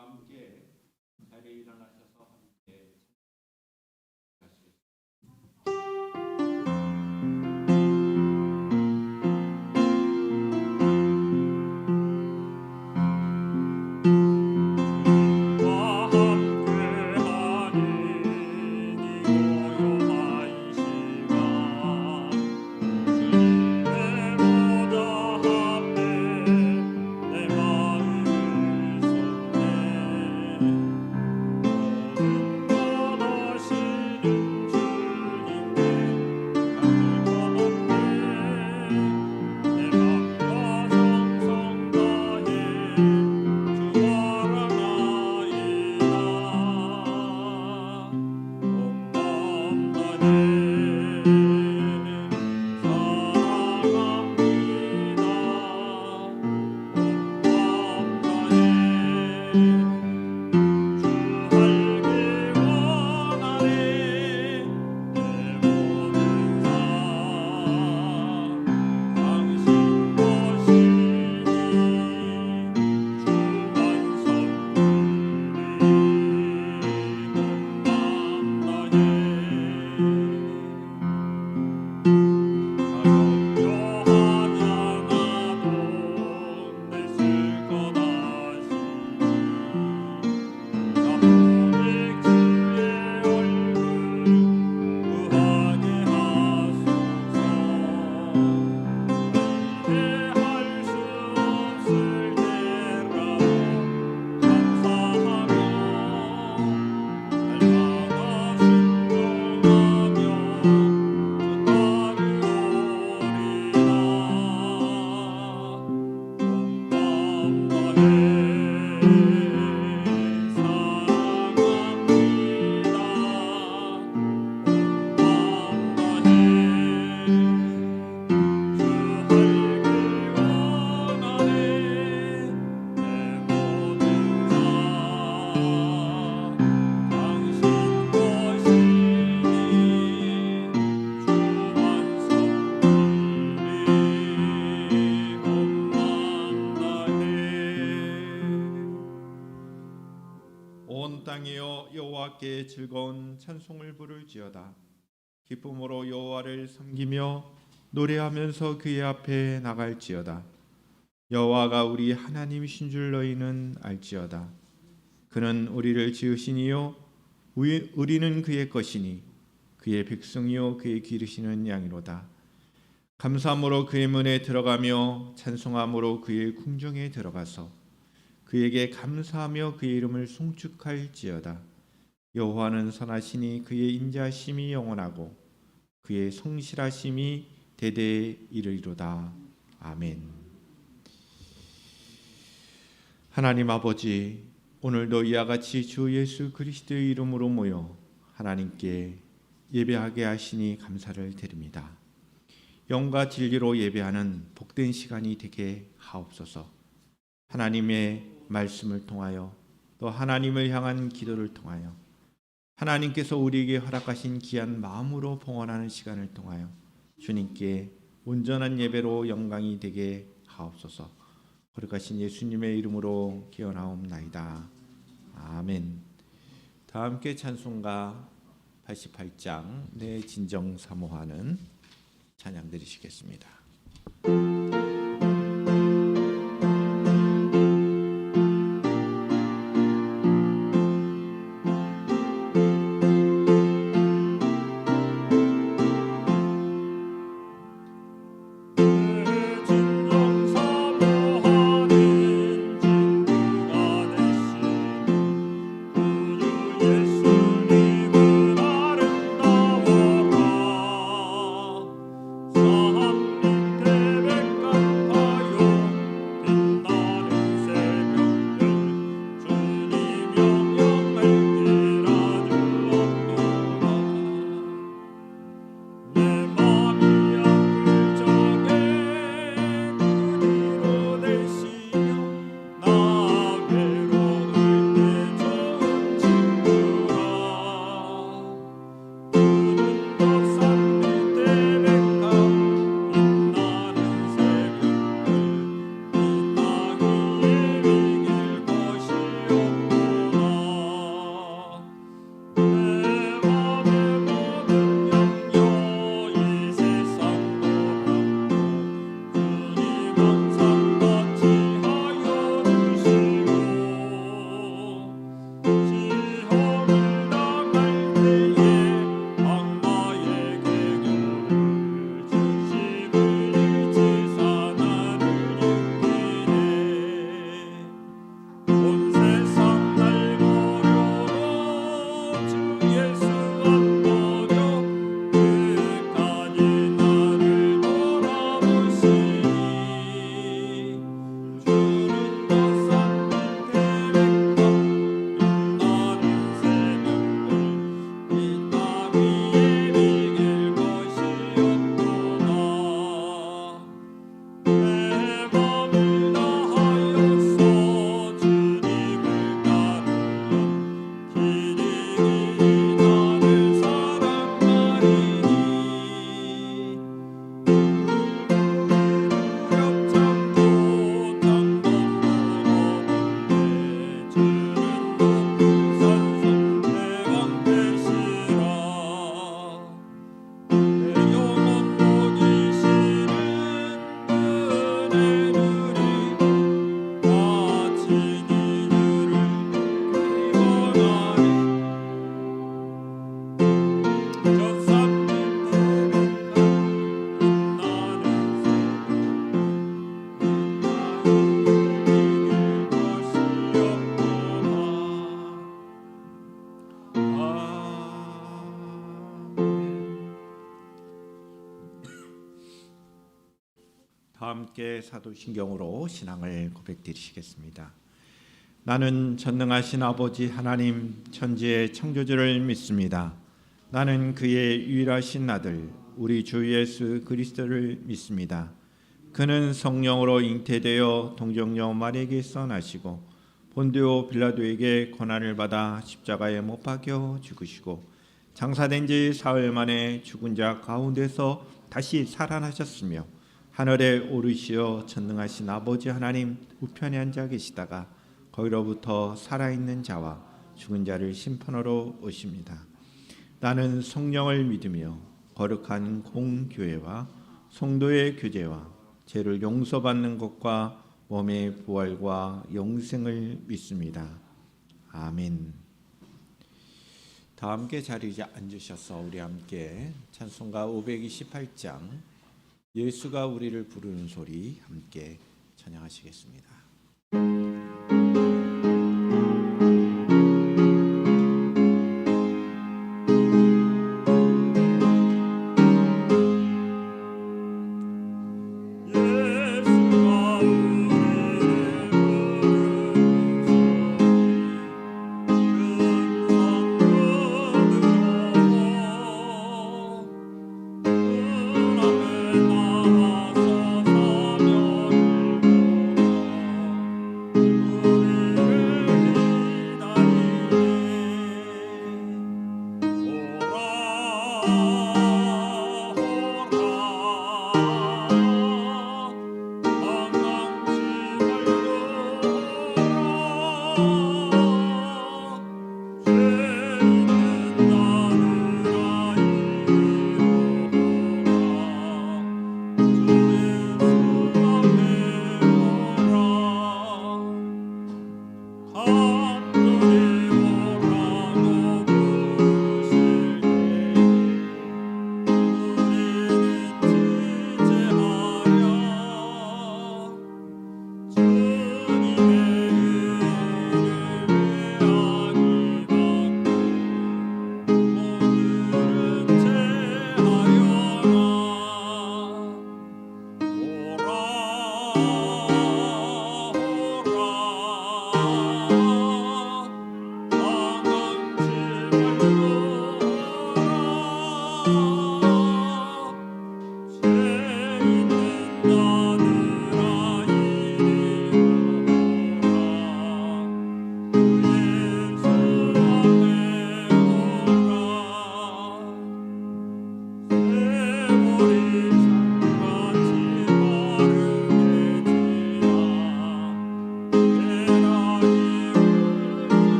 함께 자리에 일어나셔서 함께 하시겠습니다. 온 땅이여 여호와께 즐거운 찬송을 부를지어다. 기쁨으로 여호와를 섬기며 노래하면서 그의 앞에 나갈지어다. 여호와가 우리 하나님이신 줄 너희는 알지어다. 그는 우리를 지으시니요 우리는 그의 것이니 그의 백성이요 그의 기르시는 양이로다. 감사함으로 그의 문에 들어가며 찬송함으로 그의 궁정에 들어가서 그에게 감사하며 그의 이름을 송축할지어다. 여호와는 선하시니 그의 인자심이 영원하고 그의 성실하심이 대대에 이르리로다. 아멘. 하나님 아버지, 오늘도 이와 같이 주 예수 그리스도의 이름으로 모여 하나님께 예배하게 하시니 감사를 드립니다. 영과 진리로 예배하는 복된 시간이 되게 하옵소서. 하나님의 말씀을 통하여 또 하나님을 향한 기도를 통하여 하나님께서 우리에게 허락하신 귀한 마음으로 봉헌하는 시간을 통하여 주님께 온전한 예배로 영광이 되게 하옵소서. 거룩하신 예수님의 이름으로 기원하옵나이다. 아멘. 다 함께 찬송가 88장 내 진정 사모하는 찬양 드리시겠습니다. 예수님은 아름다워라. 함께 사도신경으로 신앙을 고백드리시겠습니다. 나는 전능하신 아버지 하나님 천지의 창조주를 믿습니다. 나는 그의 유일하신 아들 우리 주 예수 그리스도를 믿습니다. 그는 성령으로 잉태되어 동정녀 마리아에게서 나시고 본디오 빌라도에게 고난을 받아 십자가에 못 박혀 죽으시고 장사된 지 사흘 만에 죽은 자 가운데서 다시 살아나셨으며 하늘에 오르시어 전능하신 아버지 하나님 우편에 앉아 계시다가 거기로부터 살아있는 자와 죽은 자를 심판하러 오십니다. 나는 성령을 믿으며 거룩한 공교회와 성도의 교제와 죄를 용서받는 것과 몸의 부활과 영생을 믿습니다. 아멘. 다 함께 자리에 앉으셔서 우리 함께 찬송가 528장 예수가 우리를 부르는 소리 함께 찬양하시겠습니다.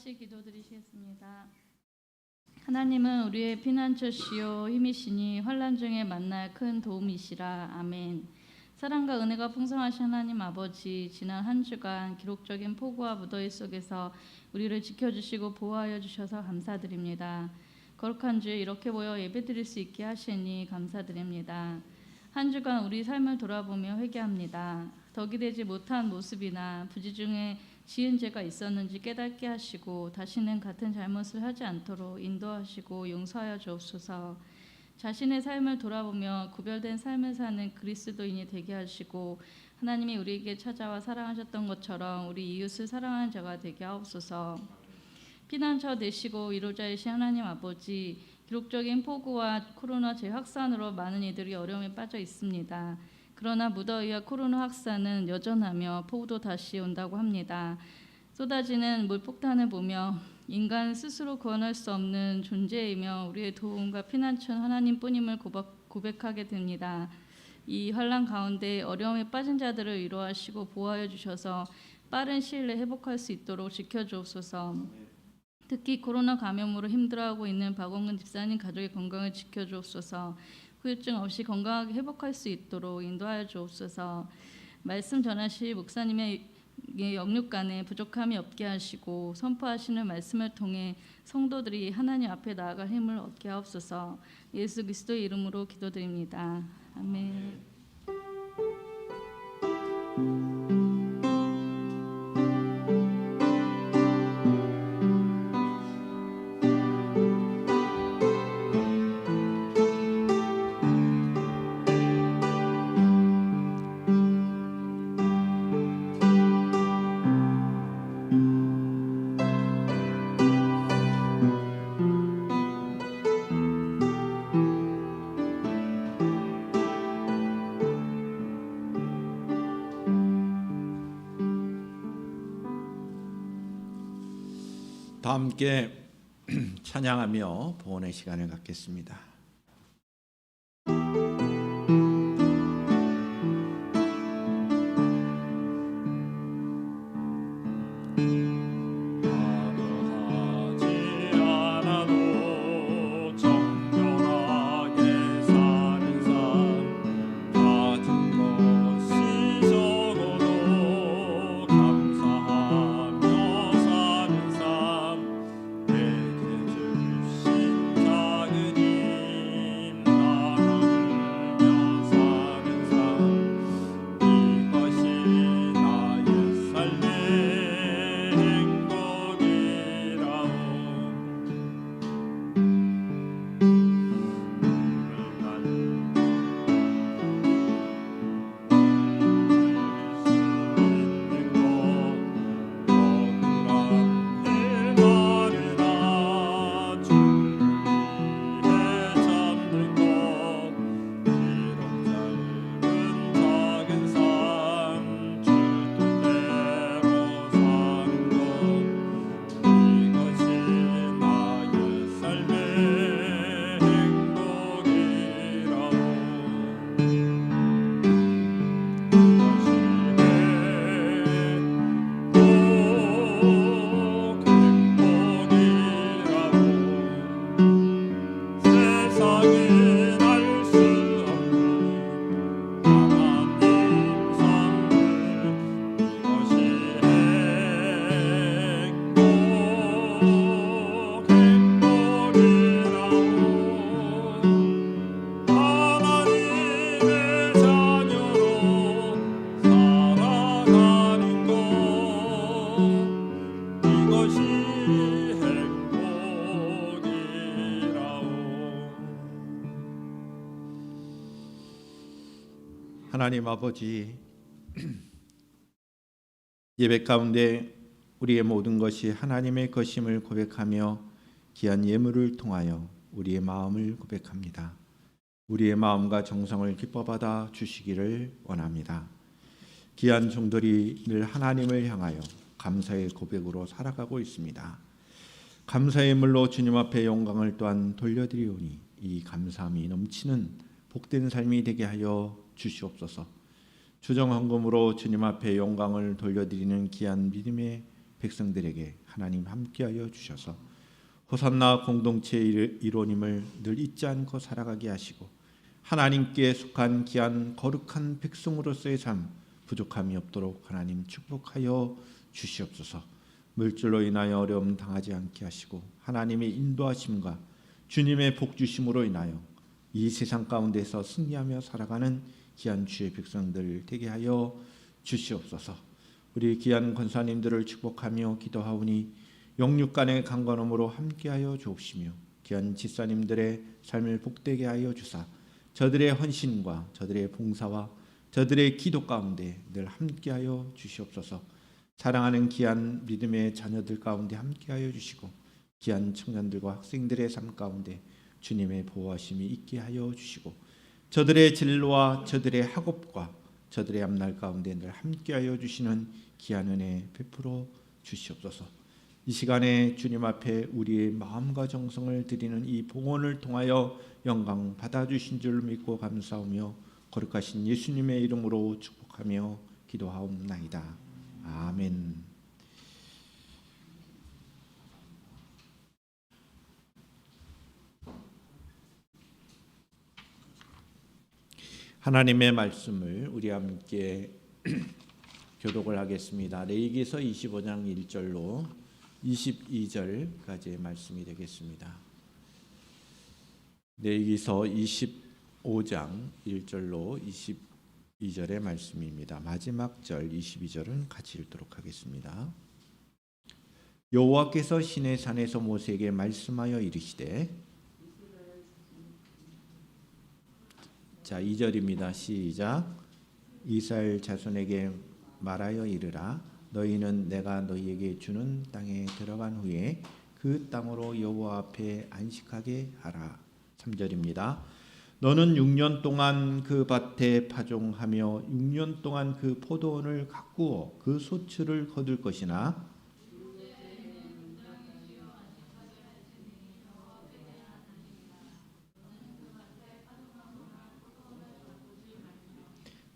같이 기도드리시겠습니다. 하나님은 우리의 피난처시요 힘이시니 환난 중에 만날 큰 도움이시라. 아멘. 사랑과 은혜가 풍성하신 하나님 아버지, 지난 한 주간 기록적인 폭우와 무더위 속에서 우리를 지켜주시고 보호하여 주셔서 감사드립니다. 거룩한 주에 이렇게 모여 예배드릴 수 있게 하시니 감사드립니다. 한 주간 우리 삶을 돌아보며 회개합니다. 덕이 되지 못한 모습이나 부지 중에 지은 죄가 있었는지 깨닫게 하시고 다시는 같은 잘못을 하지 않도록 인도하시고 용서하여 주옵소서. 자신의 삶을 돌아보며 구별된 삶을 사는 그리스도인이 되게 하시고 하나님이 우리에게 찾아와 사랑하셨던 것처럼 우리 이웃을 사랑하는 자가 되게 하옵소서. 피난처 되시고 위로자이신 하나님 아버지, 기록적인 폭우와 코로나 재확산으로 많은 이들이 어려움에 빠져 있습니다. 그러나 무더위와 코로나 확산은 여전하며 폭우도 다시 온다고 합니다. 쏟아지는 물폭탄을 보며 인간 스스로 구원할 수 없는 존재이며 우리의 도움과 피난처는 하나님뿐임을 고백하게 됩니다. 이 환난 가운데 어려움에 빠진 자들을 위로하시고 보호하여 주셔서 빠른 시일 내에 회복할 수 있도록 지켜주옵소서. 특히 코로나 감염으로 힘들어하고 있는 박원근 집사님 가족의 건강을 지켜주옵소서. 후유증 없이 건강하게 회복할 수 있도록 인도하여 주옵소서. 말씀 전하실 목사님의 영육간에 부족함이 없게 하시고 선포하시는 말씀을 통해 성도들이 하나님 앞에 나아갈 힘을 얻게 하옵소서. 예수 그리스도의 이름으로 기도드립니다. 아멘. 다 함께 찬양하며 보온의 시간을 갖겠습니다. 하나님 아버지, 예배 가운데 우리의 모든 것이 하나님의 것임을 고백하며 귀한 예물을 통하여 우리의 마음을 고백합니다. 우리의 마음과 정성을 기뻐받아 주시기를 원합니다. 귀한 종들이 늘 하나님을 향하여 감사의 고백으로 살아가고 있습니다. 감사의 물로 주님 앞에 영광을 또한 돌려드리오니 이 감사함이 넘치는 복된 삶이 되게 하여 주시옵소서. 주정헌금으로 주님 앞에 영광을 돌려드리는 귀한 믿음의 백성들에게 하나님 함께하여 주셔서 호산나 공동체의 일원임을 늘 잊지 않고 살아가게 하시고 하나님께 속한 귀한 거룩한 백성으로서의 삶 부족함이 없도록 하나님 축복하여 주시옵소서. 물질로 인하여 어려움 당하지 않게 하시고 하나님의 인도하심과 주님의 복 주심으로 인하여 이 세상 가운데서 승리하며 살아가는 귀한 주의 백성들 되게 하여 주시옵소서. 우리 귀한 권사님들을 축복하며 기도하오니 영육간의 강건함으로 함께하여 주옵시며 귀한 집사님들의 삶을 복되게 하여 주사 저들의 헌신과 저들의 봉사와 저들의 기도 가운데 늘 함께하여 주시옵소서. 사랑하는 귀한 믿음의 자녀들 가운데 함께하여 주시고 귀한 청년들과 학생들의 삶 가운데 주님의 보호하심이 있게 하여 주시고 저들의 진로와 저들의 학업과 저들의 앞날 가운데 늘 함께하여 주시는 귀한 은혜 베풀어 주시옵소서. 이 시간에 주님 앞에 우리의 마음과 정성을 드리는 이 봉헌을 통하여 영광 받아주신 줄 믿고 감사하며 거룩하신 예수님의 이름으로 축복하며 기도하옵나이다. 아멘. 하나님의 말씀을 우리 함께 교독을 하겠습니다. 레위기서 25장 1절로 22절까지의 말씀이 되겠습니다. 레위기서 25장 1절로 22절의 말씀입니다. 마지막 절 22절은 같이 읽도록 하겠습니다. 여호와께서 시내 산에서 모세에게 말씀하여 이르시되, 자 2절입니다. 시작. 이스라엘 자손에게 말하여 이르라. 너희는 내가 너희에게 주는 땅에 들어간 후에 그 땅으로 여호와 앞에 안식하게 하라. 3절입니다. 너는 6년 동안 그 밭에 파종하며 6년 동안 그 포도원을 가꾸어 그 소출을 거둘 것이나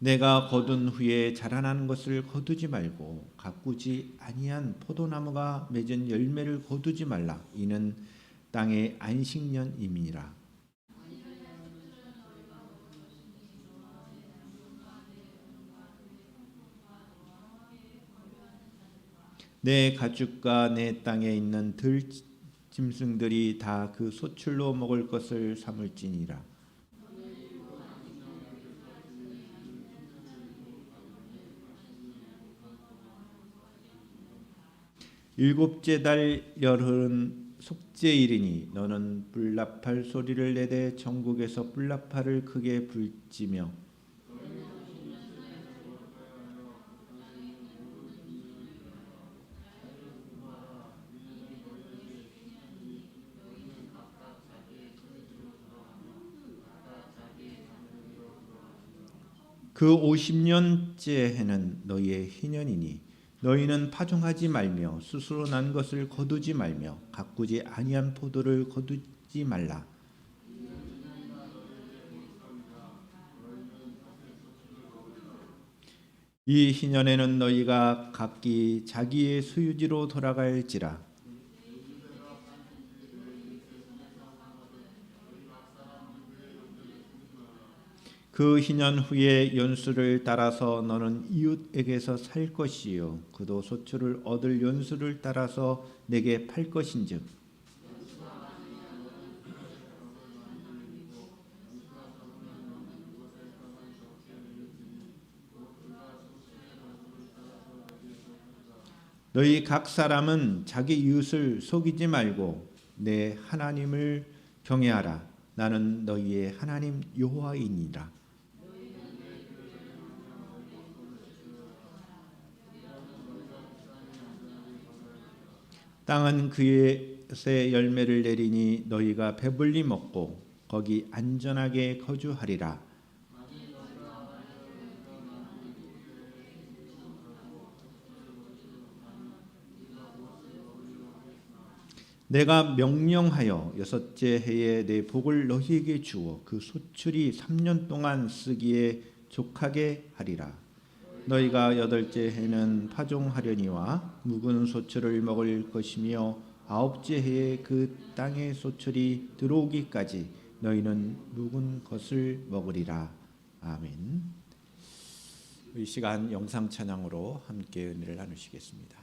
내가 거둔 후에 자라나는 것을 거두지 말고 가꾸지 아니한 포도나무가 맺은 열매를 거두지 말라. 이는 땅의 안식년임이니라. 내 가축과 내 땅에 있는 들짐승들이 다 그 소출로 먹을 것을 삼을지니라. 일곱째 달 열흘은 속죄일이니 너는 뿔나팔 소리를 내되 전국에서 뿔나팔을 크게 불지며 그 50년째 해는 너희의 희년이니 너희는 파종하지 말며 스스로 난 것을 거두지 말며 가꾸지 아니한 포도를 거두지 말라. 이 희년에는 너희가 각기 자기의 소유지로 돌아갈지라. 그 희년 후에 연수를 따라서 너는 이웃에게서 살 것이요 그도 소출을 얻을 연수를 따라서 내게 팔 것인즉 너희 각 사람은 자기 이웃을 속이지 말고 내 하나님을 경외하라. 나는 너희의 하나님 여호와이니라. 땅은 그의 열매를 내리니 너희가 배불리 먹고 거기 안전하게 거주하리라. 내가 명령하여 6째 해에 내 복을 너희에게 주어 그 소출이 3년 동안 쓰기에 족하게 하리라. 너희가 8째 해는 파종하려니와 묵은 소출을 먹을 것이며 9째 해에 그 땅의 소출이 들어오기까지 너희는 묵은 것을 먹으리라. 아멘. 이 시간 영상 찬양으로 함께 은혜를 나누시겠습니다.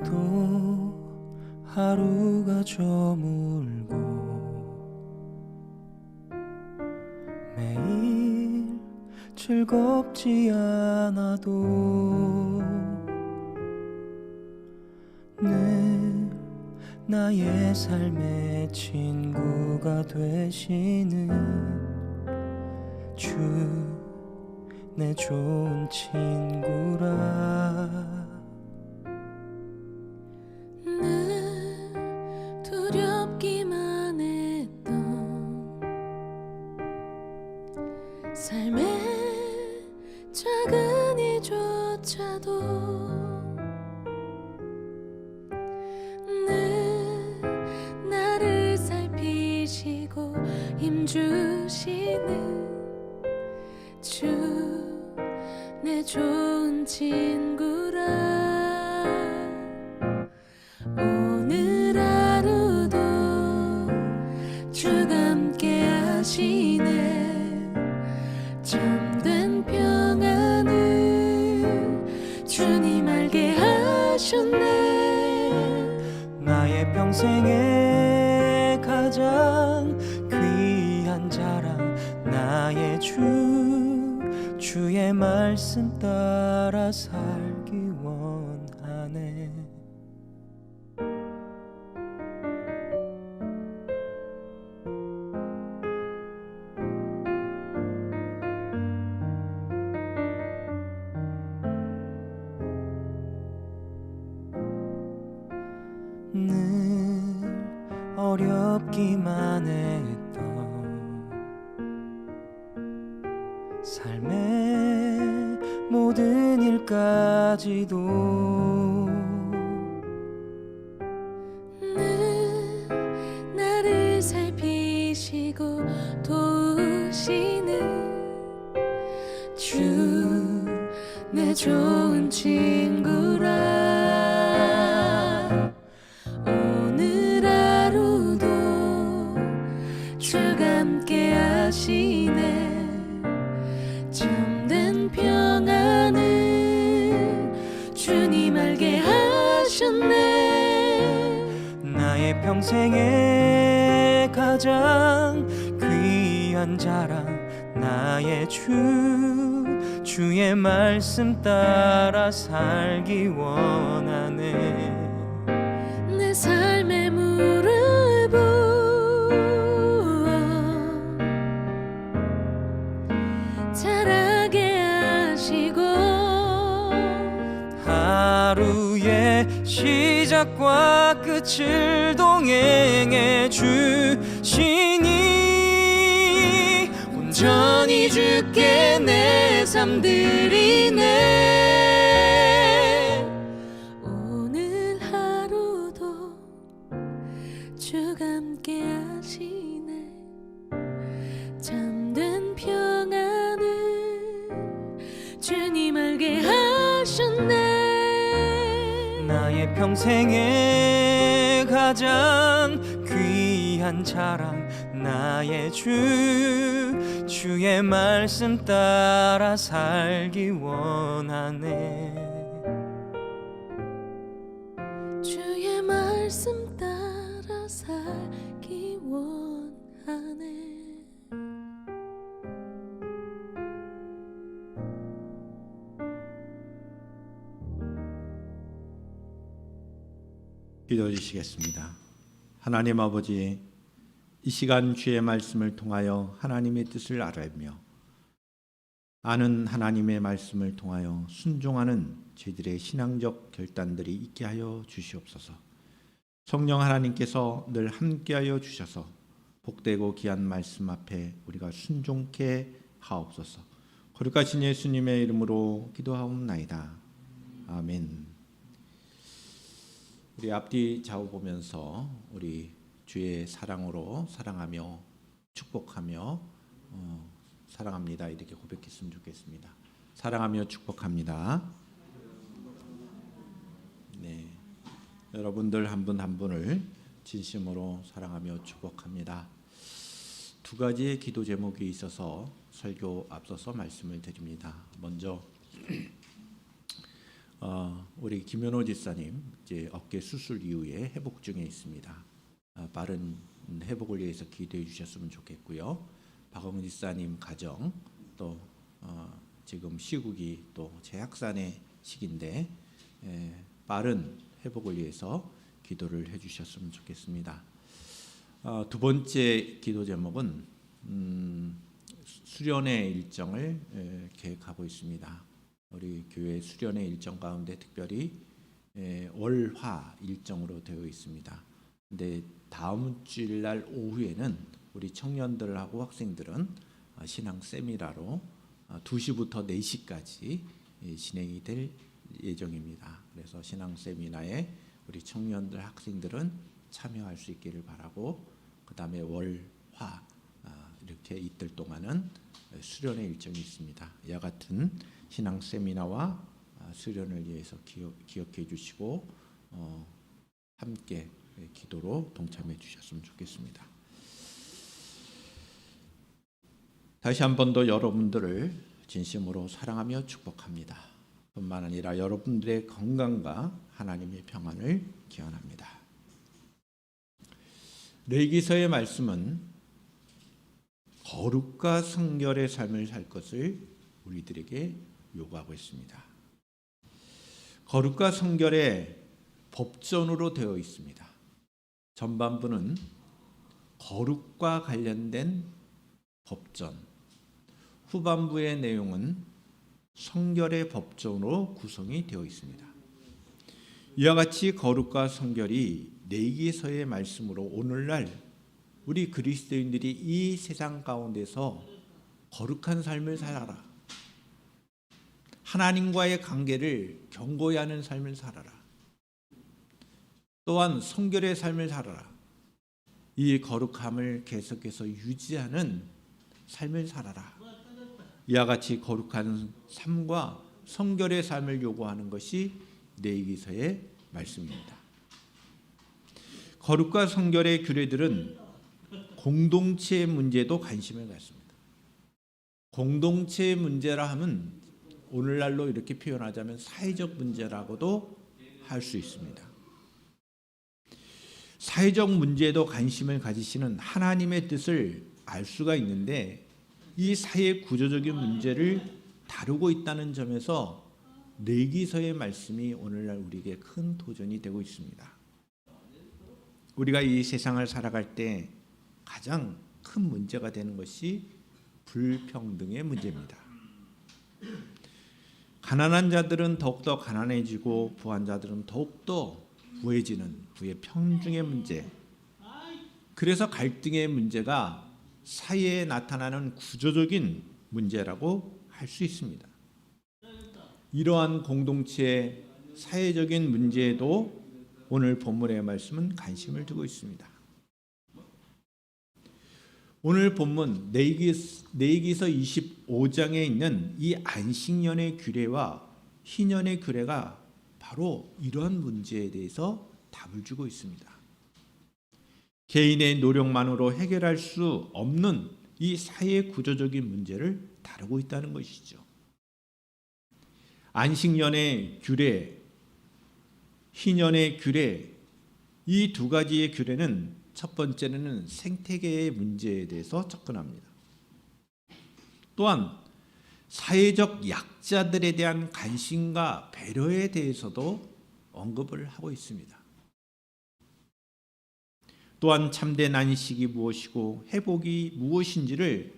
또 하루가 저물고 매일 즐겁지 않아도 늘 나의 삶의 친구가 되시는 주, 내 좋은 친구라. 두렵기만 했던 삶의 작은 일조차도 늘 나를 살피시고 힘주시는 주, 내 좋은 친구라. 오늘 하루도 주가 함께 하시네. 참된 평안을 주님 알게 하셨네. 나의 평생에 가장 귀한 자랑 나의 주의 말씀 따라 살기 원하네. 늘 어렵기만 했던 삶의 모든 일까지도 늘 나를 살피시고 도우시는 주, 내 좋은 친구라. 오늘 하루도 주가 함께 하시네. 참된 평안을 주님 알게 하셨네. 나의 평생에 가장 귀한 자랑 나의 주의 말씀 따라 살기 원하네. 내 삶의 무릎 부어 자라게 하시고 하루의 시작과 끝을 동행해 주시니 온전히 주께 내 삶 드리네. 오늘 하루도 주가 함께 하시네. 참된 평안을 주님 알게 하셨네. 나의 평생에 가장 귀한 자랑 나의 주의 말씀 따라 살기 원하네. 주의 말씀 따라 살기 원하네. 기도해 주시겠습니다. 하나님 아버지, 이 시간 주의 말씀을 통하여 하나님의 뜻을 알아며 아는 하나님의 말씀을 통하여 순종하는 저희들의 신앙적 결단들이 있게 하여 주시옵소서. 성령 하나님께서 늘 함께하여 주셔서 복되고 귀한 말씀 앞에 우리가 순종케 하옵소서. 거룩하신 예수님의 이름으로 기도하옵나이다. 아멘. 우리 앞뒤 좌우 보면서 우리 주의 사랑으로 사랑하며 축복하며 사랑합니다 이렇게 고백했으면 좋겠습니다. 사랑하며 축복합니다. 네, 여러분들 한 분 한 분을 진심으로 사랑하며 축복합니다. 두 가지의 기도 제목이 있어서 설교 앞서서 말씀을 드립니다. 먼저 우리 김현호 지사님 이제 어깨 수술 이후에 회복 중에 있습니다. 빠른 회복을 위해서 기도해 주셨으면 좋겠고요. 박홍 지사님 가정 또 지금 시국이 또 재확산의 시기인데 빠른 회복을 위해서 기도를 해주셨으면 좋겠습니다. 두 번째 기도 제목은 수련의 일정을 계획하고 있습니다. 우리 교회 수련의 일정 가운데 특별히 월화 일정으로 되어 있습니다. 근데 다음 주일 날 오후에는 우리 청년들하고 학생들은 신앙 세미나로 2시부터 4시까지 진행이 될 예정입니다. 그래서 신앙 세미나에 우리 청년들 학생들은 참여할 수 있기를 바라고 그 다음에 월화 이렇게 이틀 동안은 수련의 일정이 있습니다. 이와 같은 신앙 세미나와 수련을 위해서 기억해 주시고 함께 기도로 동참해 주셨으면 좋겠습니다. 다시 한 번 더 여러분들을 진심으로 사랑하며 축복합니다. 뿐만 아니라 여러분들의 건강과 하나님의 평안을 기원합니다. 레위기서의 말씀은 거룩과 성결의 삶을 살 것을 우리들에게 요구하고 있습니다. 거룩과 성결의 법전으로 되어 있습니다. 전반부는 거룩과 관련된 법전, 후반부의 내용은 성결의 법전으로 구성이 되어 있습니다. 이와 같이 거룩과 성결이 레위기서의 말씀으로 오늘날 우리 그리스도인들이 이 세상 가운데서 거룩한 삶을 살아라. 하나님과의 관계를 견고히 하는 삶을 살아라. 또한 성결의 삶을 살아라. 이 거룩함을 계속해서 유지하는 삶을 살아라. 이와 같이 거룩한 삶과 성결의 삶을 요구하는 것이 레위기서의 말씀입니다. 거룩과 성결의 규례들은 공동체의 문제도 관심을 갖습니다. 공동체의 문제라 하면 오늘날로 이렇게 표현하자면 사회적 문제라고도 할 수 있습니다. 사회적 문제에도 관심을 가지시는 하나님의 뜻을 알 수가 있는데 이 사회 구조적인 문제를 다루고 있다는 점에서 레위기서의 말씀이 오늘날 우리에게 큰 도전이 되고 있습니다. 우리가 이 세상을 살아갈 때 가장 큰 문제가 되는 것이 불평등의 문제입니다. 가난한 자들은 더욱더 가난해지고 부한 자들은 더욱더 부해지는 부의 평등의 문제. 그래서 갈등의 문제가 사회에 나타나는 구조적인 문제라고 할 수 있습니다. 이러한 공동체의 사회적인 문제에도 오늘 본문의 말씀은 관심을 두고 있습니다. 오늘 본문 레위기서 25장에 있는 이 안식년의 규례와 희년의 규례가 바로 이러한 문제에 대해서 답을 주고 있습니다. 개인의 노력만으로 해결할 수 없는 이 사회 구조적인 문제를 다루고 있다는 것이죠. 안식년의 규례, 희년의 규례, 이 두 가지의 규례는 첫 번째는 생태계의 문제에 대해서 접근합니다. 또한 사회적 약자들에 대한 관심과 배려에 대해서도 언급을 하고 있습니다. 또한 참된 안식이 무엇이고 회복이 무엇인지를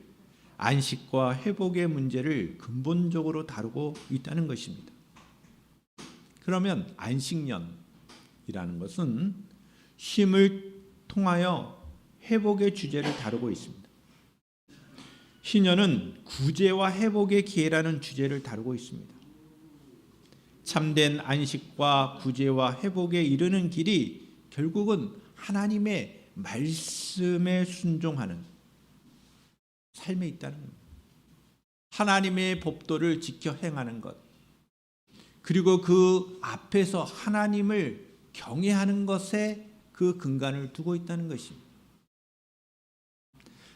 안식과 회복의 문제를 근본적으로 다루고 있다는 것입니다. 그러면 안식년이라는 것은 쉼을 통하여 회복의 주제를 다루고 있습니다. 희년은 구제와 회복의 기회라는 주제를 다루고 있습니다. 참된 안식과 구제와 회복에 이르는 길이 결국은 하나님의 말씀에 순종하는 삶에 있다는 겁니다. 하나님의 법도를 지켜 행하는 것, 그리고 그 앞에서 하나님을 경외하는 것에 그 근간을 두고 있다는 것입니다.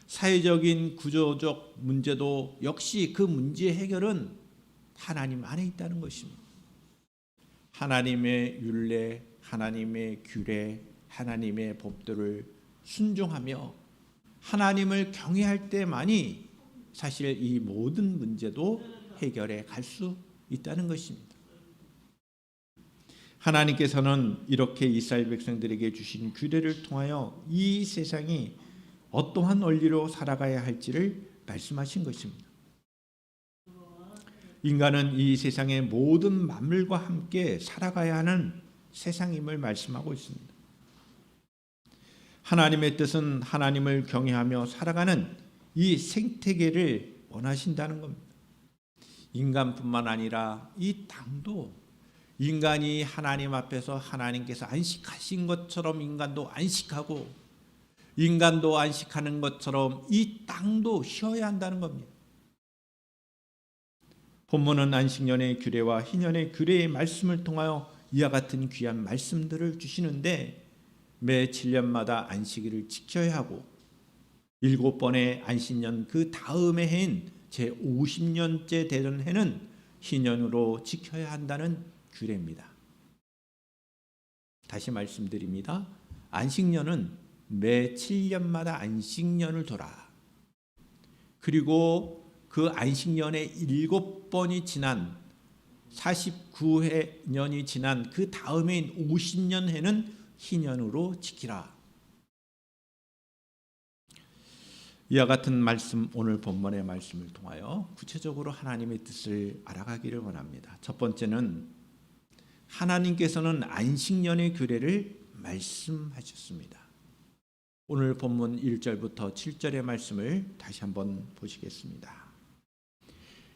사회적인 구조적 문제도 역시 그 문제의 해결은 하나님 안에 있다는 것입니다. 하나님의 율례, 하나님의 규례, 하나님의 법도를 순종하며 하나님을 경외할 때만이 사실 이 모든 문제도 해결해 갈 수 있다는 것입니다. 하나님께서는 이렇게 이스라엘 백성들에게 주신 규례를 통하여 이 세상이 어떠한 원리로 살아가야 할지를 말씀하신 것입니다. 인간은 이 세상의 모든 만물과 함께 살아가야 하는 세상임을 말씀하고 있습니다. 하나님의 뜻은 하나님을 경외하며 살아가는 이 생태계를 원하신다는 겁니다. 인간뿐만 아니라 이 땅도 인간이 하나님 앞에서 하나님께서 안식하신 것처럼 인간도 안식하고, 인간도 안식하는 것처럼 이 땅도 쉬어야 한다는 겁니다. 본문은 안식년의 규례와 희년의 규례의 말씀을 통하여 이와 같은 귀한 말씀들을 주시는데, 매 7년마다 안식일을 지켜야 하고 7번의 안식년 그 다음의 해인 제50년째 되는 해는 희년으로 지켜야 한다는 규례입니다. 다시 말씀드립니다. 안식년은 매 7년마다 안식년을 돌아, 그리고 그 안식년의 7번이 지난 49년이 지난 그 다음해인 50년 해는 희년으로 지키라. 이와 같은 말씀, 오늘 본문의 말씀을 통하여 구체적으로 하나님의 뜻을 알아가기를 원합니다. 첫 번째는 하나님께서는 안식년의 규례를 말씀하셨습니다. 오늘 본문 1절부터 7절의 말씀을 다시 한번 보시겠습니다.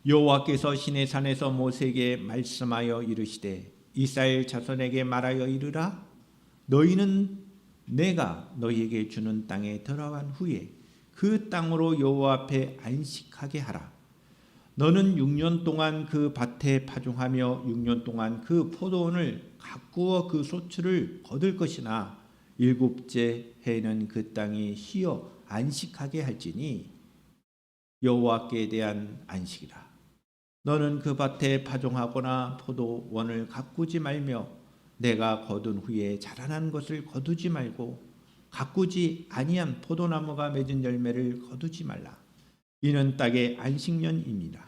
여호와께서 시내산에서 모세에게 말씀하여 이르시되 이스라엘 자손에게 말하여 이르라. 너희는 내가 너희에게 주는 땅에 들어간 후에 그 땅으로 여호와 앞에 안식하게 하라. 너는 6년 동안 그 밭에 파종하며 6년 동안 그 포도원을 가꾸어 그 소출을 거둘 것이나 7째 해에는 그 땅이 쉬어 안식하게 할지니 여호와께 대한 안식이라. 너는 그 밭에 파종하거나 포도원을 가꾸지 말며 내가 거둔 후에 자라난 것을 거두지 말고 가꾸지 아니한 포도나무가 맺은 열매를 거두지 말라. 이는 땅의 안식년입니다.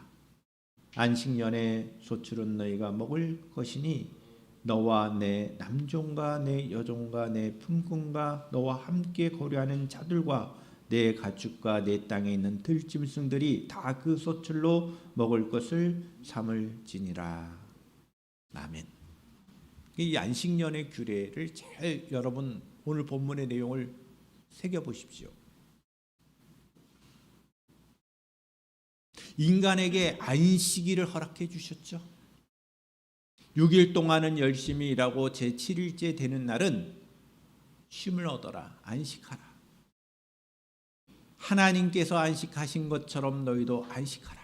안식년의 소출은 너희가 먹을 것이니 너와 내 남종과 내 여종과 내 품꾼과 너와 함께 거류하는 자들과 내 가축과 내 땅에 있는 들짐승들이 다 그 소출로 먹을 것을 삼을지니라. 아멘. 이 안식년의 규례를 잘 여러분 오늘 본문의 내용을 새겨보십시오. 인간에게 안식일을 허락해 주셨죠. 6일 동안은 열심히 일하고 제7일째 되는 날은 쉼을 얻어라. 안식하라. 하나님께서 안식하신 것처럼 너희도 안식하라.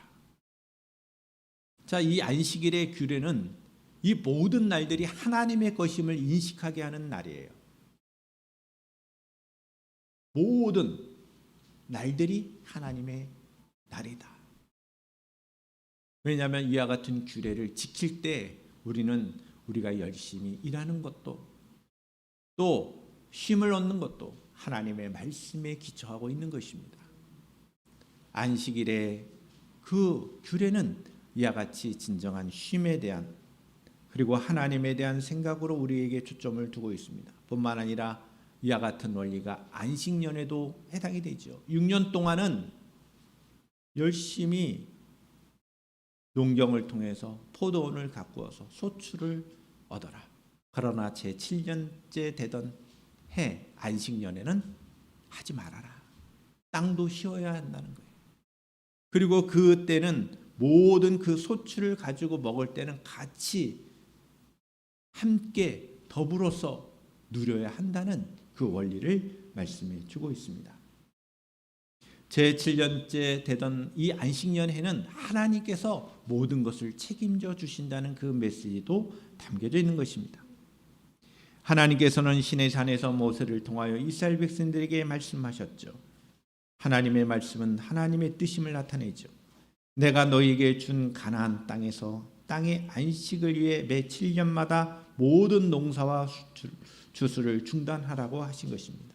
자, 이 안식일의 규례는 이 모든 날들이 하나님의 것임을 인식하게 하는 날이에요. 모든 날들이 하나님의 날이다. 왜냐하면 이와 같은 규례를 지킬 때 우리가 열심히 일하는 것도 또 쉼을 얻는 것도 하나님의 말씀에 기초하고 있는 것입니다. 안식일의 그 규례는 이와 같이 진정한 쉼에 대한 그리고 하나님에 대한 생각으로 우리에게 초점을 두고 있습니다. 뿐만 아니라 이와 같은 원리가 안식년에도 해당이 되죠. 6년 동안은 열심히 농경을 통해서 포도원을 가꾸어서 소출을 얻어라. 그러나 제7년째 되던 해 안식년에는 하지 말아라. 땅도 쉬어야 한다는 거예요. 그리고 그 때는 모든 그 소출을 가지고 먹을 때는 같이 함께 더불어서 누려야 한다는 그 원리를 말씀해 주고 있습니다. 제 7년째 되던 이 안식년에는 하나님께서 모든 것을 책임져 주신다는 그 메시지도 담겨져 있는 것입니다. 하나님께서는 시내 산에서 모세를 통하여 이스라엘 백성들에게 말씀하셨죠. 하나님의 말씀은 하나님의 뜻임을 나타내죠. 내가 너희에게 준 가나안 땅에서 땅의 안식을 위해 매 7년마다 모든 농사와 추수를 중단하라고 하신 것입니다.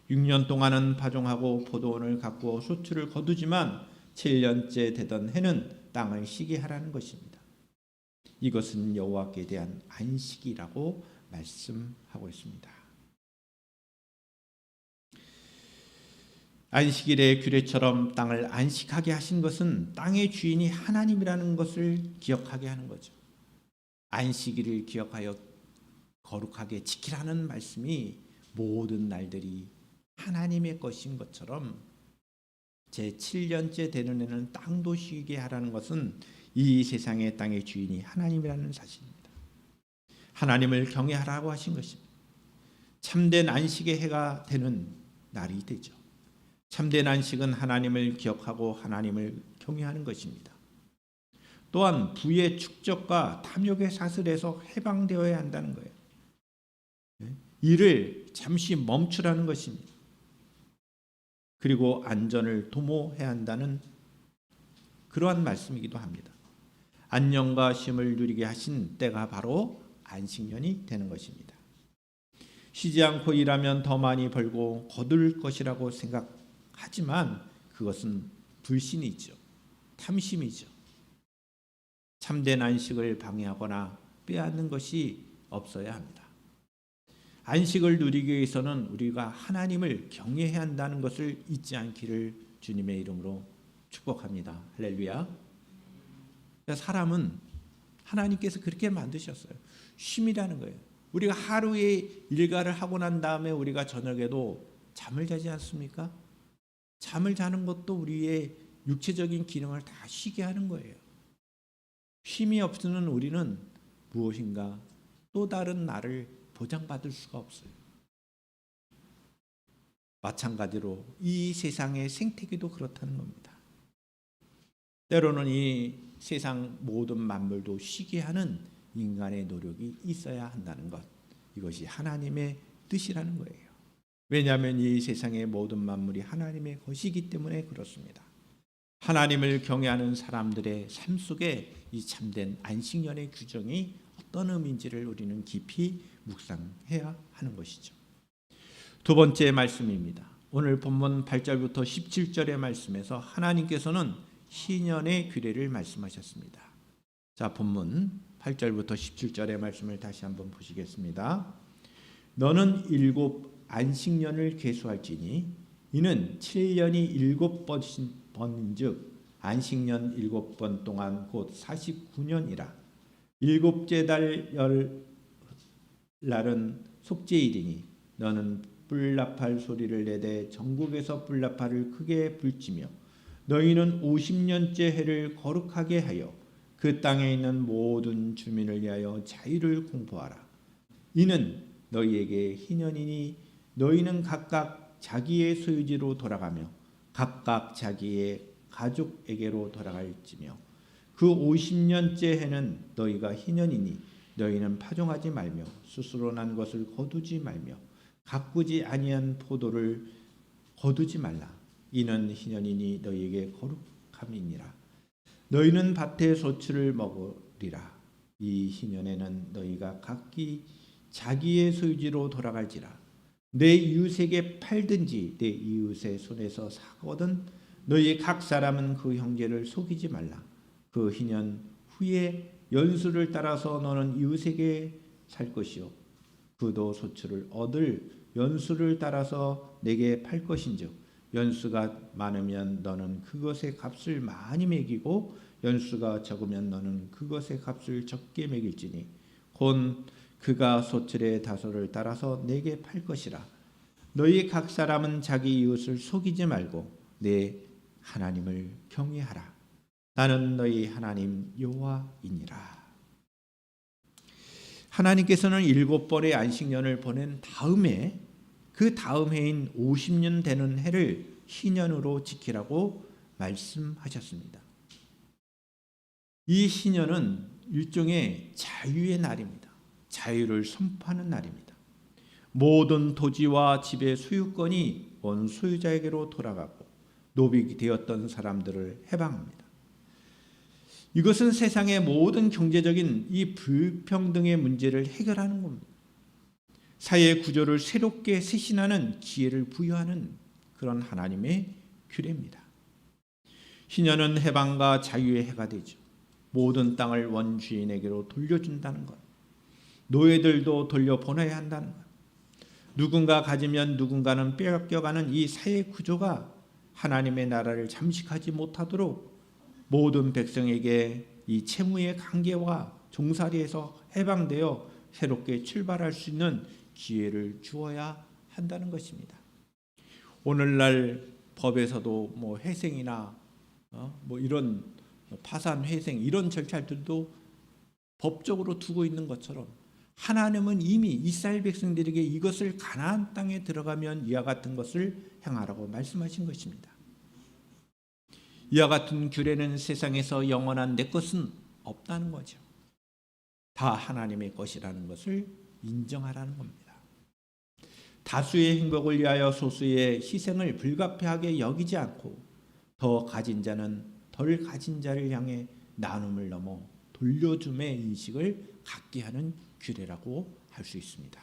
6년 동안은 파종하고 포도원을 가꾸어 소출을 거두지만 7년째 되던 해는 땅을 쉬게 하라는 것입니다. 이것은 여호와께 대한 안식이라고 말씀하고 있습니다. 안식일의 규례처럼 땅을 안식하게 하신 것은 땅의 주인이 하나님이라는 것을 기억하게 하는 거죠. 안식일을 기억하여 거룩하게 지키라는 말씀이 모든 날들이 하나님의 것인 것처럼 제7년째 되는 해는 땅도 쉬게 하라는 것은 이 세상의 땅의 주인이 하나님이라는 사실입니다. 하나님을 경외하라고 하신 것입니다. 참된 안식의 해가 되는 날이 되죠. 참된 안식은 하나님을 기억하고 하나님을 경외하는 것입니다. 또한 부의 축적과 탐욕의 사슬에서 해방되어야 한다는 거예요. 이를 잠시 멈추라는 것입니다. 그리고 안전을 도모해야 한다는 그러한 말씀이기도 합니다. 안녕과 쉼을 누리게 하신 때가 바로 안식년이 되는 것입니다. 쉬지 않고 일하면 더 많이 벌고 거둘 것이라고 생각하지만 그것은 불신이죠. 탐심이죠. 참된 안식을 방해하거나 빼앗는 것이 없어야 합니다. 안식을 누리기 위해서는 우리가 하나님을 경외해야 한다는 것을 잊지 않기를 주님의 이름으로 축복합니다. 할렐루야. 사람은 하나님께서 그렇게 만드셨어요. 쉼이라는 거예요. 우리가 하루의 일과를 하고 난 다음에 우리가 저녁에도 잠을 자지 않습니까? 잠을 자는 것도 우리의 육체적인 기능을 다 쉬게 하는 거예요. 쉼이 없으면 우리는 무엇인가 또 다른 날을 보장받을 수가 없어요. 마찬가지로 이 세상의 생태계도 그렇다는 겁니다. 때로는 이 세상 모든 만물도 쉬게 하는 인간의 노력이 있어야 한다는 것, 이것이 하나님의 뜻이라는 거예요. 왜냐하면 이 세상의 모든 만물이 하나님의 것이기 때문에 그렇습니다. 하나님을 경외하는 사람들의 삶 속에 이 참된 안식년의 규정이 어떤 의미인지를 우리는 깊이 묵상해야 하는 것이죠. 두 번째 말씀입니다. 오늘 본문 8절부터 17절의 말씀에서 하나님께서는 희년의 규례를 말씀하셨습니다. 자, 본문 8절부터 17절의 말씀을 다시 한번 보시겠습니다. 너는 7 안식년을 계수할지니 이는 7년이 7번인즉 안식년 7번 동안 곧 49년이라. 7째 달 열날은 속죄일이니 너는 뿔나팔 소리를 내되 전국에서 뿔나팔을 크게 불지며 너희는 50년째 해를 거룩하게 하여 그 땅에 있는 모든 주민을 위하여 자유를 공포하라. 이는 너희에게 희년이니 너희는 각각 자기의 소유지로 돌아가며 각각 자기의 가족에게로 돌아갈지며 그 50년째 해는 너희가 희년이니 너희는 파종하지 말며 스스로 난 것을 거두지 말며 가꾸지 아니한 포도를 거두지 말라. 이는 희년이니 너희에게 거룩함이니라. 너희는 밭의 소출을 먹으리라. 이 희년에는 너희가 각기 자기의 소유지로 돌아갈지라. 내 이웃에게 팔든지 내 이웃의 손에서 사거든 너희 각 사람은 그 형제를 속이지 말라. 그 희년 후에 연수를 따라서 너는 이웃에게 살 것이요 그도 소출을 얻을 연수를 따라서 내게 팔 것인즉 연수가 많으면 너는 그것의 값을 많이 매기고 연수가 적으면 너는 그것의 값을 적게 매길지니 곧 그가 소출의 다소를 따라서 내게 팔 것이라. 너희 각 사람은 자기 이웃을 속이지 말고 내 하나님을 경외하라. 나는 너희 하나님 여호와이니라. 하나님께서는 7번의 안식년을 보낸 다음에 그 다음 해인 50년 되는 해를 희년으로 지키라고 말씀하셨습니다. 이 희년은 일종의 자유의 날입니다. 자유를 선포하는 날입니다. 모든 토지와 집의 소유권이 원 소유자에게로 돌아가고 노비가 되었던 사람들을 해방합니다. 이것은 세상의 모든 경제적인 이 불평등의 문제를 해결하는 겁니다. 사회 구조를 새롭게 쇄신하는 기회를 부여하는 그런 하나님의 규례입니다. 희년은 해방과 자유의 해가 되죠. 모든 땅을 원주인에게로 돌려준다는 것, 노예들도 돌려보내야 한다는 것, 누군가 가지면 누군가는 빼앗겨가는 이 사회 구조가 하나님의 나라를 잠식하지 못하도록 모든 백성에게 이 채무의 관계와 종살이에서 해방되어 새롭게 출발할 수 있는 기회를 주어야 한다는 것입니다. 오늘날 법에서도 회생이나 이런 파산, 회생 이런 절차들도 법적으로 두고 있는 것처럼 하나님은 이미 이스라엘 백성들에게 이것을 가나안 땅에 들어가면 이와 같은 것을 행하라고 말씀하신 것입니다. 이와 같은 규례는 세상에서 영원한 내 것은 없다는 거죠. 다 하나님의 것이라는 것을 인정하라는 겁니다. 다수의 행복을 위하여 소수의 희생을 불가피하게 여기지 않고 더 가진 자는 덜 가진 자를 향해 나눔을 넘어 돌려줌의 인식을 갖게 하는 규례라고 할 수 있습니다.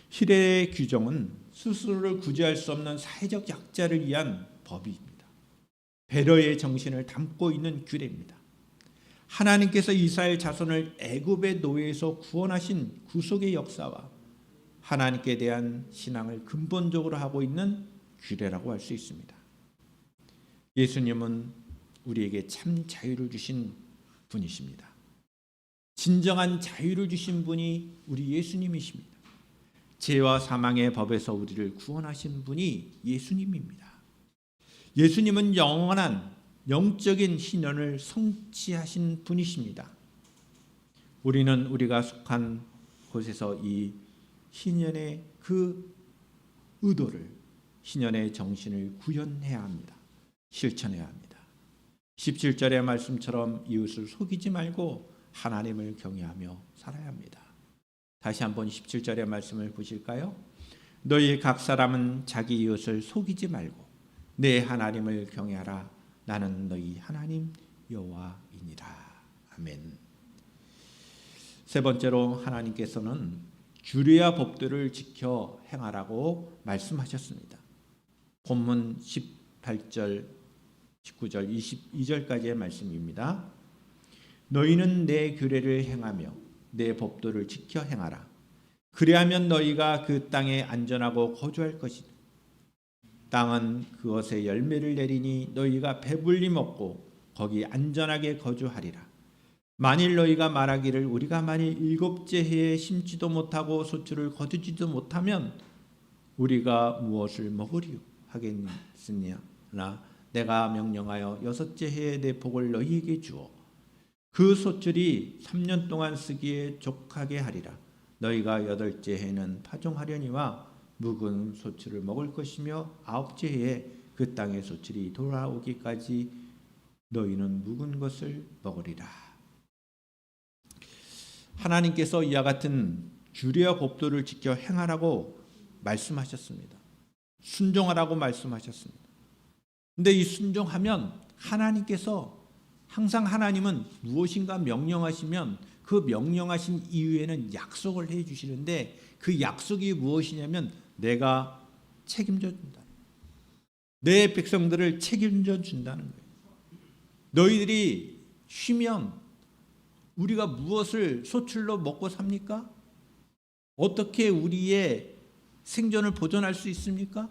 희례의 규정은 스스로를 구제할 수 없는 사회적 약자를 위한 법입니다. 배려의 정신을 담고 있는 규례입니다. 하나님께서 이스라엘 자손을 애굽의 노예에서 구원하신 구속의 역사와 하나님께 대한 신앙을 근본적으로 하고 있는 규례라고 할 수 있습니다. 예수님은 우리에게 참 자유를 주신 분이십니다. 진정한 자유를 주신 분이 우리 예수님이십니다. 죄와 사망의 법에서 우리를 구원하신 분이 예수님입니다. 예수님은 영원한 영적인 희년을 성취하신 분이십니다. 우리는 우리가 속한 곳에서 이 희년의 그 의도를, 희년의 정신을 구현해야 합니다. 실천해야 합니다. 17절의 말씀처럼 이웃을 속이지 말고 하나님을 경외하며 살아야 합니다. 다시 한번 17절의 말씀을 보실까요? 너희 각 사람은 자기 이웃을 속이지 말고 내 하나님을 경외하라. 나는 너희 하나님 여호와이니라. 아멘. 세 번째로 하나님께서는 규례와 법도를 지켜 행하라고 말씀하셨습니다. 본문 18절, 19절, 22절까지의 말씀입니다. 너희는 내 규례를 행하며 내 법도를 지켜 행하라. 그리하면 너희가 그 땅에 안전하고 거주할 것이다. 땅은 그것의 열매를 내리니 너희가 배불리 먹고 거기 안전하게 거주하리라. 만일 너희가 말하기를 우리가 만일 7째 해에 심지도 못하고 소출을 거두지도 못하면 우리가 무엇을 먹으리요 하겠느냐. 내가 명령하여 6째 해에 내 복을 너희에게 주어 그 소출이 3년 동안 쓰기에 족하게 하리라. 너희가 8째 해에는 파종하려니와 묵은 소출을 먹을 것이며 9째 해에 그 땅의 소출이 돌아오기까지 너희는 묵은 것을 먹으리라. 하나님께서 이와 같은 규례와 법도를 지켜 행하라고 말씀하셨습니다. 순종하라고 말씀하셨습니다. 근데 이 순종하면 하나님께서 항상 하나님은 무엇인가 명령하시면 그 명령하신 이후에는 약속을 해 주시는데 그 약속이 무엇이냐면 내가 책임져 준다. 내 백성들을 책임져 준다는 거예요. 너희들이 쉬면 우리가 무엇을 소출로 먹고 삽니까? 어떻게 우리의 생존을 보존할 수 있습니까?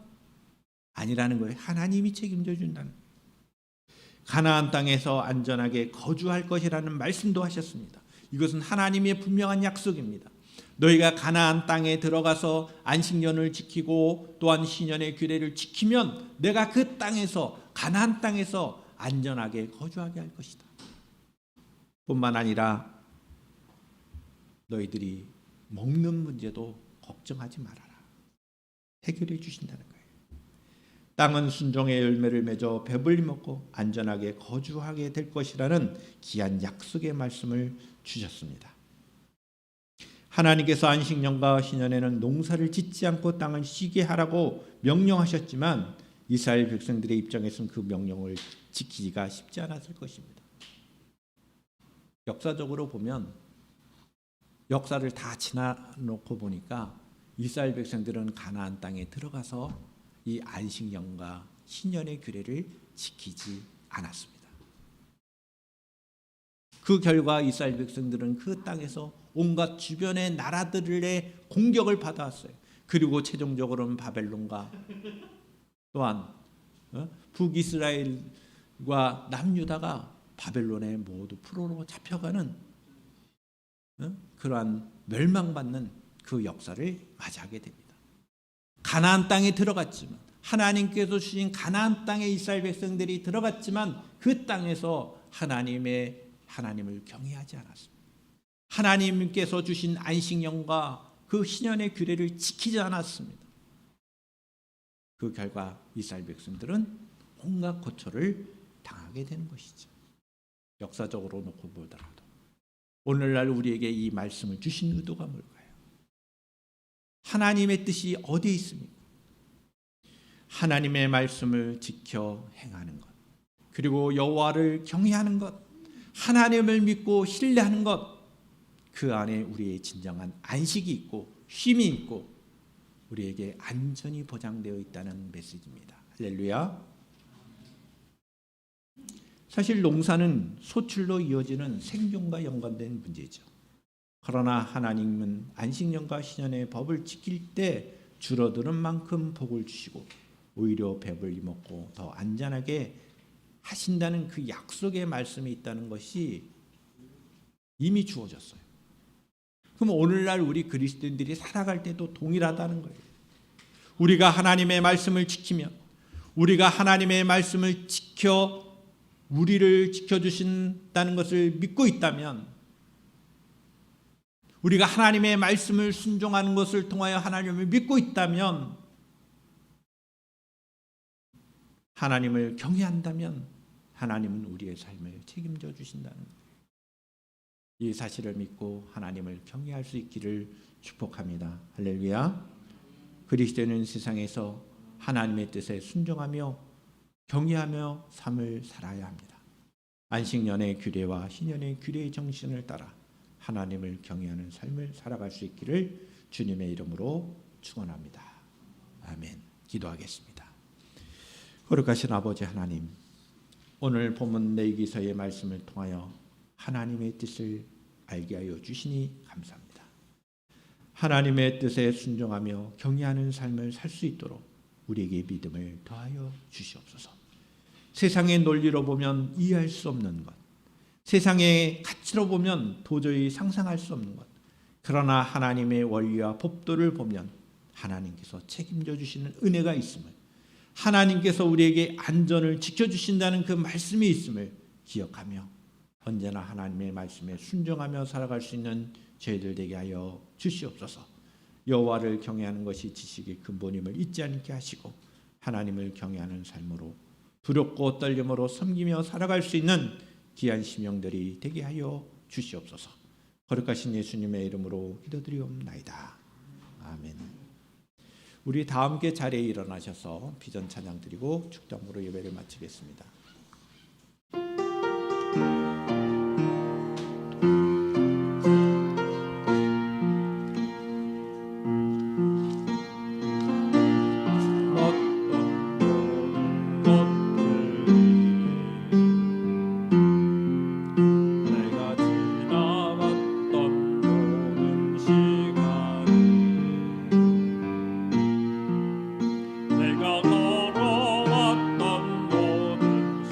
아니라는 거예요. 하나님이 책임져 준다는 거예요. 가나안 땅에서 안전하게 거주할 것이라는 말씀도 하셨습니다. 이것은 하나님의 분명한 약속입니다. 너희가 가나안 땅에 들어가서 안식년을 지키고 또한 희년의 규례를 지키면 내가 그 땅에서 가나안 땅에서 안전하게 거주하게 할 것이다. 뿐만 아니라 너희들이 먹는 문제도 걱정하지 말아라. 해결해 주신다는 거예요. 땅은 순종의 열매를 맺어 배불리 먹고 안전하게 거주하게 될 것이라는 귀한 약속의 말씀을 주셨습니다. 하나님께서 안식년과 신년에는 농사를 짓지 않고 땅을 쉬게 하라고 명령하셨지만 이스라엘 백성들의 입장에서는 그 명령을 지키기가 쉽지 않았을 것입니다. 역사적으로 보면 역사를 다 지나놓고 보니까 이스라엘 백성들은 가나안 땅에 들어가서 이 안식년과 신년의 규례를 지키지 않았습니다. 그 결과 이스라엘 백성들은 그 땅에서 온갖 주변의 나라들의 공격을 받아왔어요. 그리고 최종적으로는 바벨론과 또한 북이스라엘과 남유다가 바벨론에 모두 포로로 잡혀가는 그러한 멸망받는 그 역사를 맞이하게 됩니다. 가나안 땅에 들어갔지만 하나님께서 주신 가나안 땅에 이스라엘 백성들이 들어갔지만 그 땅에서 하나님을 경외하지 않았습니다. 하나님께서 주신 안식년과 그 신년의 규례를 지키지 않았습니다. 그 결과 이스라엘 백성들은 온갖 고초를 당하게 되는 것이죠. 역사적으로 놓고 보더라도 오늘날 우리에게 이 말씀을 주신 의도가 뭘까요? 하나님의 뜻이 어디에 있습니까? 하나님의 말씀을 지켜 행하는 것, 그리고 여호와를 경외하는 것, 하나님을 믿고 신뢰하는 것, 그 안에 우리의 진정한 안식이 있고 쉼이 있고 우리에게 안전이 보장되어 있다는 메시지입니다. 할렐루야. 사실 농사는 소출로 이어지는 생존과 연관된 문제죠. 그러나 하나님은 안식년과 신년의 법을 지킬 때 줄어드는 만큼 복을 주시고 오히려 배불리 먹고 더 안전하게 하신다는 그 약속의 말씀이 있다는 것이 이미 주어졌어요. 그럼 오늘날 우리 그리스도인들이 살아갈 때도 동일하다는 거예요. 우리가 하나님의 말씀을 지키며 우리가 하나님의 말씀을 지켜 우리를 지켜주신다는 것을 믿고 있다면, 우리가 하나님의 말씀을 순종하는 것을 통하여 하나님을 믿고 있다면, 하나님을 경외한다면 하나님은 우리의 삶을 책임져 주신다는 거예요. 이 사실을 믿고 하나님을 경외할 수 있기를 축복합니다. 할렐루야. 그리스도인은 세상에서 하나님의 뜻에 순종하며 경외하며 삶을 살아야 합니다. 안식년의 규례와 신년의 규례의 정신을 따라 하나님을 경외하는 삶을 살아갈 수 있기를 주님의 이름으로 축원합니다. 아멘. 기도하겠습니다. 거룩하신 아버지 하나님, 오늘 본문 레위기서의 말씀을 통하여 하나님의 뜻을 알게 하여 주시니 감사합니다. 하나님의 뜻에 순종하며 경외하는 삶을 살 수 있도록 우리에게 믿음을 더하여 주시옵소서. 세상의 논리로 보면 이해할 수 없는 것, 세상의 가치로 보면 도저히 상상할 수 없는 것, 그러나 하나님의 원리와 법도를 보면 하나님께서 책임져 주시는 은혜가 있음을, 하나님께서 우리에게 안전을 지켜주신다는 그 말씀이 있음을 기억하며 언제나 하나님의 말씀에 순종하며 살아갈 수 있는 저희들 되게 하여 주시옵소서. 여호와를 경외하는 것이 지식의 근본임을 잊지 않게 하시고 하나님을 경외하는 삶으로 두렵고 떨림으로 섬기며 살아갈 수 있는 귀한 심령들이 되게 하여 주시옵소서. 거룩하신 예수님의 이름으로 기도드리옵나이다. 아멘. 우리 다 함께 자리에 일어나셔서 비전 찬양 드리고 축정으로 예배를 마치겠습니다. 내가 걸어왔던 모든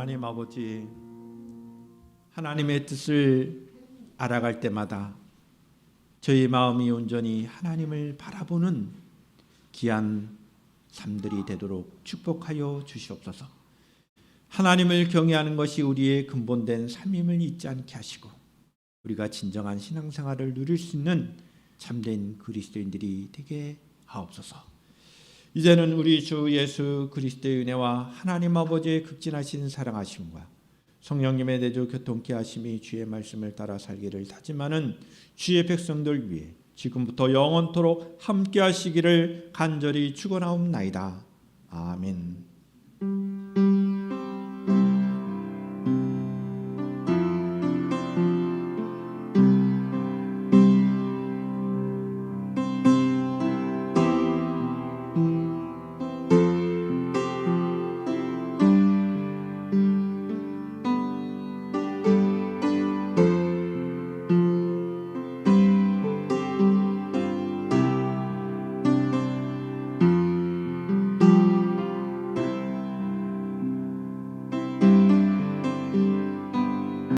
하나님 아버지, 하나님의 뜻을 알아갈 때마다 저희 마음이 온전히 하나님을 바라보는 귀한 삶들이 되도록 축복하여 주시옵소서. 하나님을 경외하는 것이 우리의 근본된 삶임을 잊지 않게 하시고 우리가 진정한 신앙생활을 누릴 수 있는 참된 그리스도인들이 되게 하옵소서. 이제는 우리 주 예수 그리스도의 은혜와 하나님 아버지의 극진하신 사랑하심과 성령님의 내주 교통케 하심이 주의 말씀을 따라 살기를 다짐하는 주의 백성들 위해 지금부터 영원토록 함께 하시기를 간절히 축원하옵나이다. 아멘.